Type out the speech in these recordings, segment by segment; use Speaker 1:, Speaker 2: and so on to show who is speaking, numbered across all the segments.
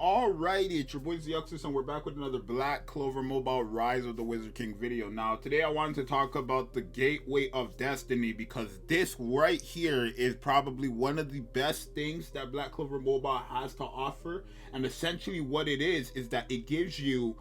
Speaker 1: Alrighty, it's your boy Zeoxys, and we're back with another Black Clover Mobile Rise of the Wizard King video. Now, today I wanted to talk about the Gateway of Destiny because this right here is probably one of the best things that Black Clover Mobile has to offer. And essentially what it is that it gives you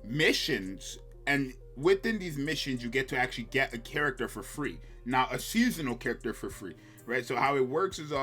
Speaker 1: missions, and within these missions you get to actually get a character for free. Now, a seasonal character for free, right? So how it works is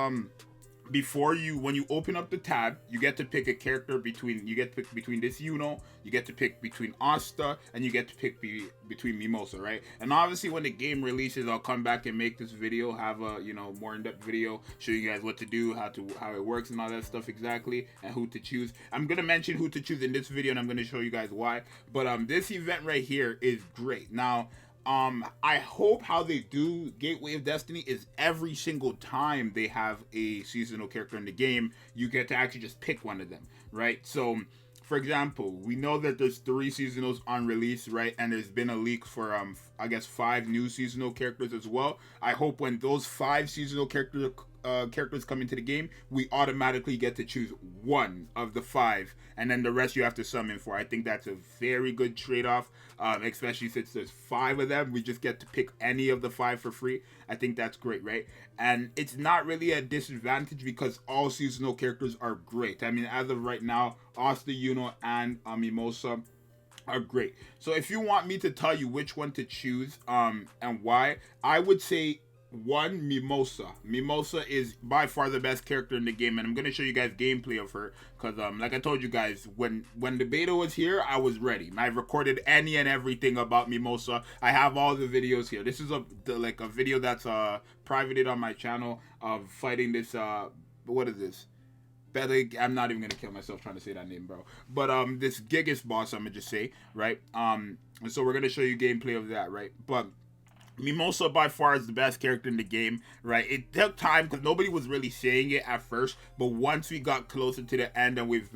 Speaker 1: when you open up the tab, you get to pick a character between this you get to pick between Asta, and you get to pick between Mimosa, right? And obviously when the game releases, I'll come back and make this video, have a more in-depth video, show you guys what to do, how it works and all that stuff exactly, and who to choose. I'm gonna mention who to choose in this video, and I'm gonna show you guys why. But this event right here is great. Now, I hope how they do Gateway of Destiny is every single time they have a seasonal character in the game, you get to actually just pick one of them, right? So, for example, we know that there's 3 seasonals on release, right? And there's been a leak for, I guess 5 new seasonal characters as well. I hope when those 5 seasonal characters come into the game, we automatically get to choose one of the 5, and then the rest you have to summon for. I think that's a very good trade-off, especially since there's 5 of them. We just get to pick any of the 5 for free. I think that's great, right? And it's not really a disadvantage because all seasonal characters are great. I mean, as of right now, Asta, and Mimosa are great. So if you want me to tell you which one to choose and why, I would say 1, Mimosa. Mimosa is by far the best character in the game, and I'm gonna show you guys gameplay of her because like I told you guys, when the beta was here, I was ready. I've recorded any and everything about Mimosa. I have all the videos here. This is a video that's privated on my channel of fighting this what is this? I'm not even gonna kill myself trying to say that name, bro. But this Gigas boss, I'm gonna just say, right? So we're gonna show you gameplay of that, right? But Mimosa by far is the best character in the game, right? It took time because nobody was really saying it at first, but once we got closer to the end and we've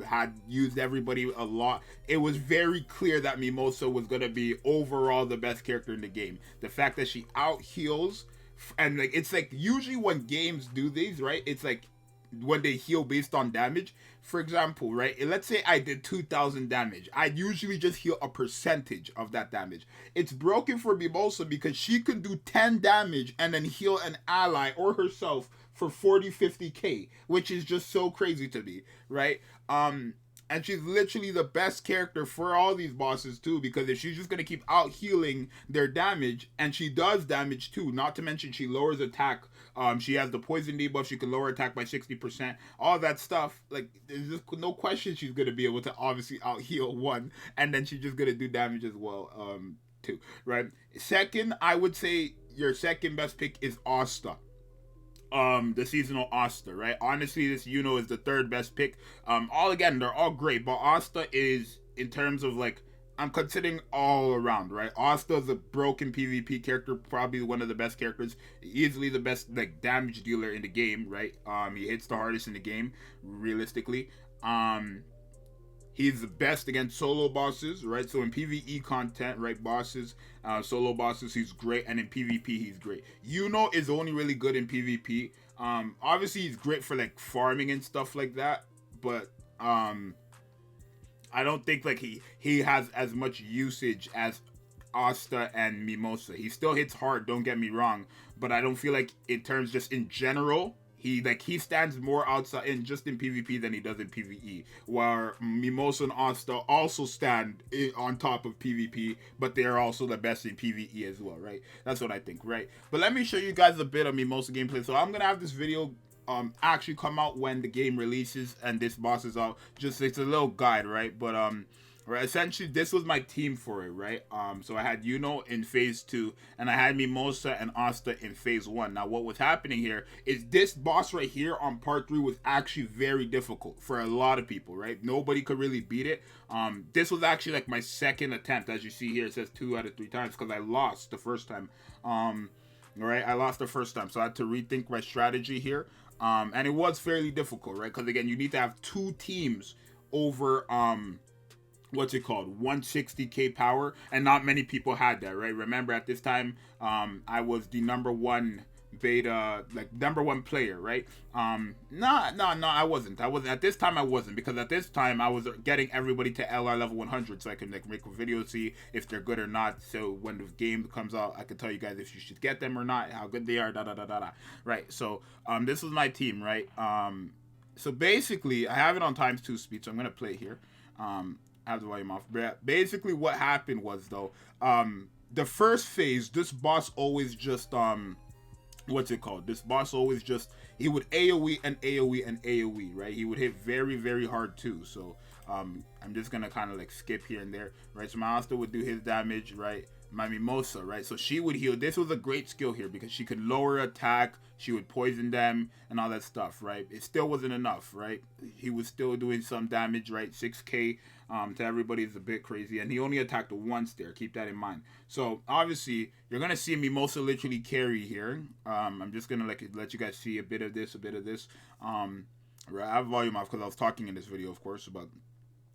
Speaker 1: used everybody a lot, it was very clear that Mimosa was gonna be overall the best character in the game. The fact that she out heals, and it's usually when games do these, right? It's like when they heal based on damage. For example, right, let's say I did 2,000 damage, I usually just heal a percentage of that damage. It's broken for Mimosa because she could do 10 damage and then heal an ally or herself for 40-50k, which is just so crazy to me, right? And she's literally the best character for all these bosses too, because if she's just going to keep out healing their damage, and she does damage too, not to mention she lowers attack. She has the poison debuff, she can lower attack by 60%, all that stuff. There's just no question she's going to be able to obviously out heal one, and then she's just going to do damage as well too, right? Second, I would say your second best pick is Asta. The seasonal Asta, right? Honestly, this is the third best pick. They're all great, but Asta is, in terms of I'm considering all around, right? Asta is a broken PvP character, probably one of the best characters, easily the best damage dealer in the game, right? He hits the hardest in the game, realistically. He's the best against solo bosses, right? So in PvE content, right, solo bosses, he's great, and in PvP, he's great. Is only really good in PvP. Obviously, he's great for farming and stuff like that, but I don't think he has as much usage as Asta and Mimosa. He still hits hard, don't get me wrong, but I don't feel in terms just in general, he stands more outside in PvP than he does in PvE. Where Mimosa and Asta also stand on top of PvP, but they are also the best in PvE as well, right? That's what I think, right? But let me show you guys a bit of Mimosa gameplay. So I'm gonna have this video actually come out when the game releases and this boss is out. It's a little guide, right? But right, essentially this was my team for it, right? So I had in phase 2, and I had Mimosa and Asta in phase 1. Now what was happening here is this boss right here on part 3 was actually very difficult for a lot of people, right? Nobody could really beat it. This was actually my second attempt. As you see here, it says 2 out of 3 times because I lost the first time. Right, I lost the first time, so I had to rethink my strategy here. And it was fairly difficult, right? Because again, you need to have 2 teams over what's it called, 160k power, and not many people had that, right? Remember, at this time I was the #1 beta, like #1 player, right? No, I wasn't. At this time. I wasn't, because at this time I was getting everybody to LR level 100 so I can like make a video, see if they're good or not. So when the game comes out, I can tell you guys if you should get them or not, how good they are, right? So this was my team, right? So basically, I have it on ×2 speed, so I'm gonna play here. I have the volume off. Basically, what happened was though, the first phase, this boss always just what's it called? This boss always just, he would AoE and AoE and AoE, right? He would hit very, very hard too. So I'm just gonna kind of like skip here and there, right? So my Asta would do his damage, right? My Mimosa, right? So she would heal. This was a great skill here because she could lower attack, she would poison them and all that stuff, right? It still wasn't enough, right? He was still doing some damage, right? 6k to everybody is a bit crazy, and he only attacked once there. Keep that in mind. So obviously you're gonna see Mimosa literally carry here. I'm just gonna let you guys see a bit of this. Right, I have volume off because I was talking in this video, of course, about,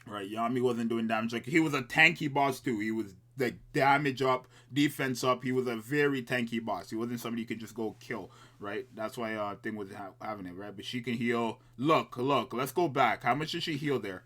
Speaker 1: right, Yami wasn't doing damage. Like, he was a tanky boss too. He was like damage up, defense up. He was a very tanky boss. He wasn't somebody you could just go kill, right? That's why Thing was having it, right? But she can heal. Look, let's go back. How much did she heal there,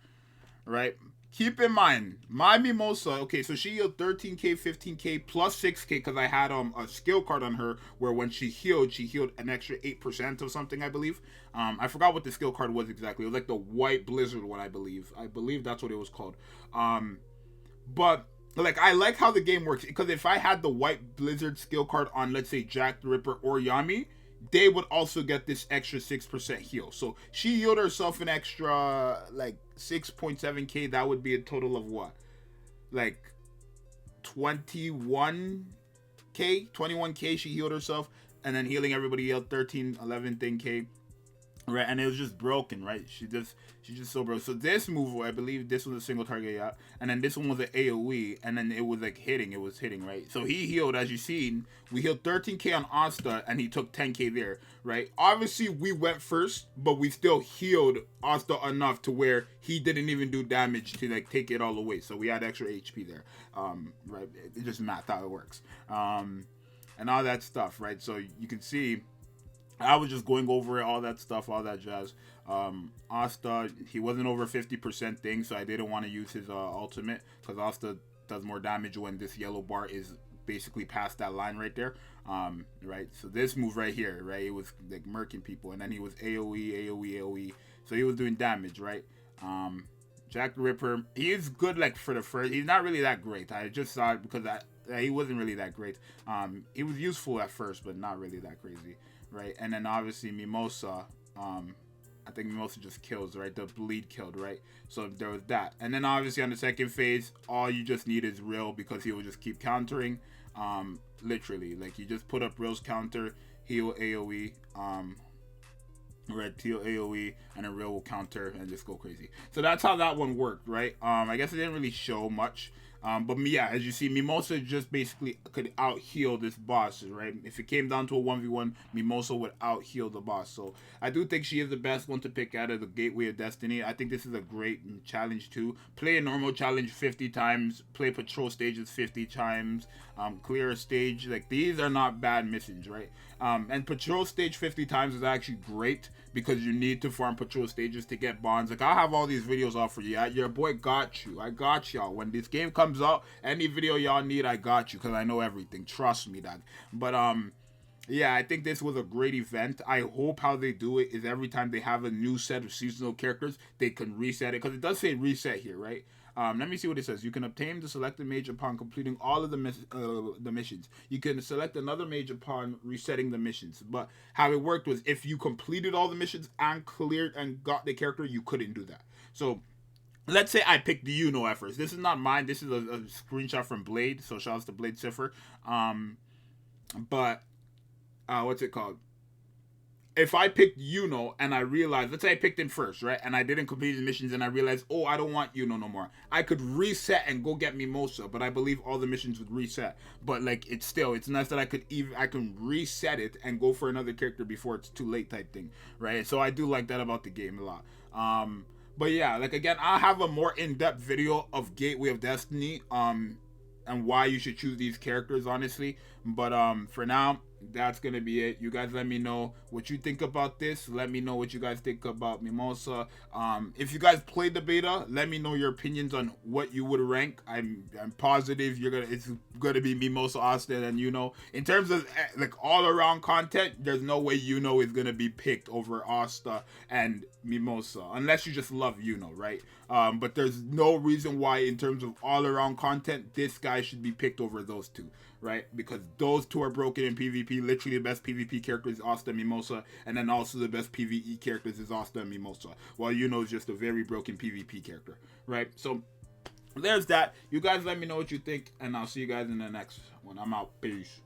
Speaker 1: right? Keep in mind, my Mimosa, okay, so she healed 13k, 15k, plus 6k, because I had a skill card on her where when she healed an extra 8% of something, I believe. I forgot what the skill card was exactly. It was like the White Blizzard one, I believe. I believe that's what it was called. But like, I like how the game works, because if I had the White Blizzard skill card on, let's say, Jack the Ripper or Yami, they would also get this extra 6% heal. So she healed herself an extra like 6.7k. That would be a total of what? Like 21k she healed herself, and then healing everybody else 13, 11 thing k. Right, and it was just broken, right? She's just so broke. So this move, I believe this was a single target, yeah, and then this one was an AoE, and then it was like hitting. It was hitting, right? So he healed, as you seen, we healed 13k on Asta, and he took 10k there, right? Obviously, we went first, but we still healed Asta enough to where he didn't even do damage to like take it all away. So we had extra HP there, right? It's just math how it works, and all that stuff, right? So you can see, I was just going over it, all that stuff, all that jazz. Asta, he wasn't over 50% thing, so I didn't want to use his ultimate, because Asta does more damage when this yellow bar is basically past that line right there. Right, so this move right here, right, it was like murking people, and then he was AoE. So he was doing damage, right? Jack the Ripper, he is good like for the first. He's not really that great. I just saw it because he wasn't really that great. He was useful at first, but not really that crazy. Right, and then obviously Mimosa, I think Mimosa just kills, right? The bleed killed, right? So there was that. And then obviously on the second phase, all you just need is Rill, because he will just keep countering. Literally, like, you just put up Rill's counter, heal AoE, red heal AoE, and then Rill will counter and just go crazy. So that's how that one worked, right? I guess it didn't really show much. But yeah, as you see, Mimosa just basically could out heal this boss, right? If it came down to a 1v1, Mimosa would out heal the boss. So I do think she is the best one to pick out of the Gateway of Destiny. I think this is a great challenge too. Play a normal challenge 50 times, play patrol stages 50 times, clear a stage. Like, these are not bad missions, right? And patrol stage 50 times is actually great, because you need to farm patrol stages to get bonds. Like, I'll have all these videos off for you. Your boy got you. I got y'all. When this game comes out, any video y'all need, I got you, because I know everything. Trust me, dog. But yeah, I think this was a great event. I hope how they do it is every time they have a new set of seasonal characters, they can reset it, because it does say reset here, right? Let me see what it says. You can obtain the selected mage upon completing all of the missions. You can select another mage upon resetting the missions. But how it worked was, if you completed all the missions and cleared and got the character, you couldn't do that. So let's say I picked the at first. This is not mine. This is a screenshot from Blade. So shout out to Blade Cipher. But what's it called? If I picked and I realized, let's say I picked him first, right? And I didn't complete the missions, and I realized, oh, I don't want no more. I could reset and go get Mimosa, but I believe all the missions would reset. But like, it's nice that I can reset it and go for another character before it's too late, type thing, right? So I do like that about the game a lot. But yeah, like, again, I'll have a more in-depth video of Gateway of Destiny, and why you should choose these characters, honestly. But for now, that's gonna be it. You guys let me know what you think about this. Let me know what you guys think about Mimosa. If you guys played the beta, let me know your opinions on what you would rank. I'm positive it's gonna be Mimosa, Austin, and in terms of like all around content, there's no way is gonna be picked over Asta and Mimosa unless you just love right? But there's no reason why in terms of all around content this guy should be picked over those two, right? Because those two are broken in PvP. Literally, the best PvP character is Asta and Mimosa, and then also the best PvE characters is Asta and Mimosa. While is just a very broken PvP character, right? So there's that. You guys let me know what you think, and I'll see you guys in the next one. I'm out. Peace.